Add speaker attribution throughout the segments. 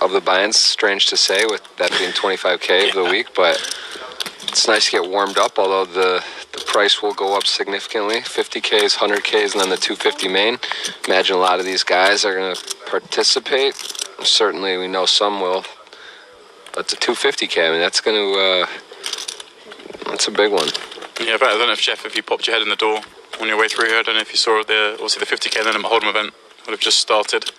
Speaker 1: of the buy-ins. Strange to say, with that being 25K of the week, but it's nice to get warmed up. Although the price will go up significantly. 50Ks, 100Ks, and then the 250 main. Imagine a lot of these guys are going to participate. Certainly, we know some will. But the 250K, I mean, that's going to that's a big one.
Speaker 2: Yeah, but I don't know if Jeff, if you popped your head in the door on your way through here, I don't know if you saw obviously the 50K Limit Hold'em event would have just started.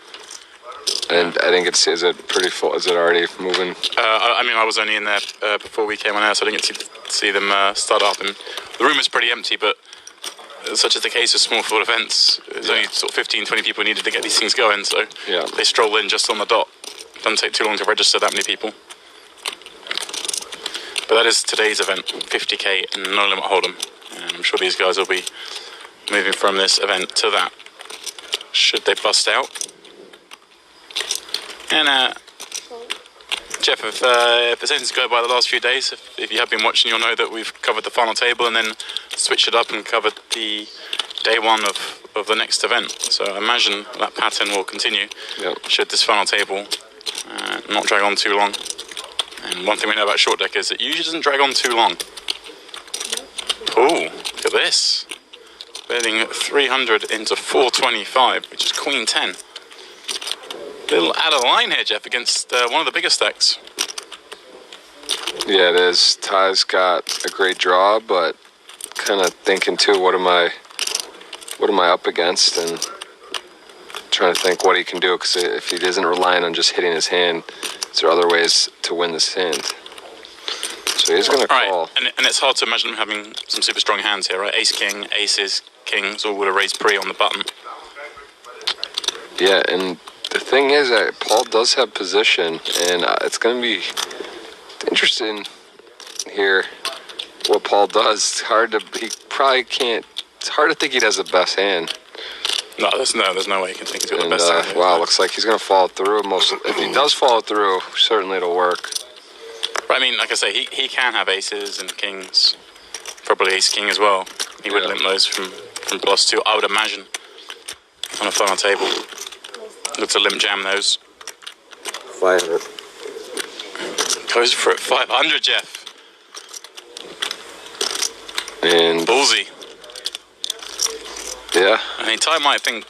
Speaker 1: And I think is it pretty full? Is it already moving?
Speaker 2: I mean, I was only in there before we came on air, so I didn't get to see them start up. And the room is pretty empty, but such is the case with small field events. There's only sort of 15, 20 people needed to get these things going, so they stroll in just on the dot. It doesn't take too long to register that many people. But that is today's event, 50K and No Limit Hold'em. And I'm sure these guys will be moving from this event to that, should they bust out. And Jeff, if there's anything to go by the last few days, if you have been watching, you'll know that we've covered the final table and then switched it up and covered the day one of the next event. So I imagine that pattern will continue should this final table not drag on too long. And one thing we know about short deck is it usually doesn't drag on too long. Oh, look at this. Betting 300 into 425, which is Queen 10. Little out of line here, Jeff, against one of the bigger stacks.
Speaker 1: Yeah, it is. Ty's got a great draw, but kind of thinking too, what am I up against, and trying to think what he can do, because if he isn't relying on just hitting his hand, is there other ways to win this hand? So he's going to call.
Speaker 2: Right. And it's hard to imagine him having some super strong hands here, right? Ace, king, aces, kings, all would have raised pre on the button.
Speaker 1: Yeah, and the thing is that Paul does have position, and it's going to be interesting here what Paul does. He probably can't. It's hard to think he does the best hand.
Speaker 2: No, there's no way he can think he's got the best hand.
Speaker 1: Wow, looks like he's going to follow through. If he does follow through, certainly it'll work.
Speaker 2: But I mean, like I say, he can have aces and kings, probably ace king as well. He would limp those from +2, I would imagine, on a final table. Look to limp jam those.
Speaker 1: 500.
Speaker 2: Goes for it, 500, Jeff.
Speaker 1: And
Speaker 2: ballsy.
Speaker 1: Yeah.
Speaker 2: I mean, Ty might think,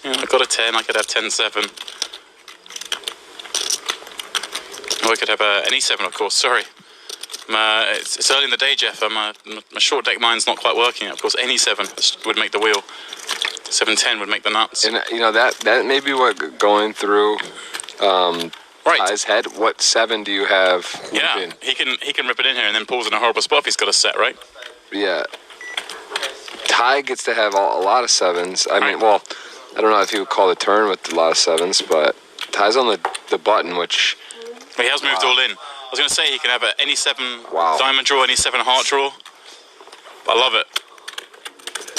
Speaker 2: I got a 10, I could have 10-7. Or I could have an E7, of course, sorry. It's early in the day, Jeff. My short deck mind's not quite working. Of course, any 7 would make the wheel. 7-10 would make the nuts.
Speaker 1: And that may be what going through Ty's head. What 7 do you have?
Speaker 2: Yeah, he can rip it in here and then pulls in a horrible spot if he's got a set, right?
Speaker 1: Yeah. Ty gets to have a lot of 7s. I mean, well, I don't know if you would call the turn with a lot of 7s, but Ty's on the button, which...
Speaker 2: He has moved all in. I was going to say he can have any 7 diamond draw, any 7 heart draw. I love it.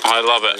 Speaker 2: I love it.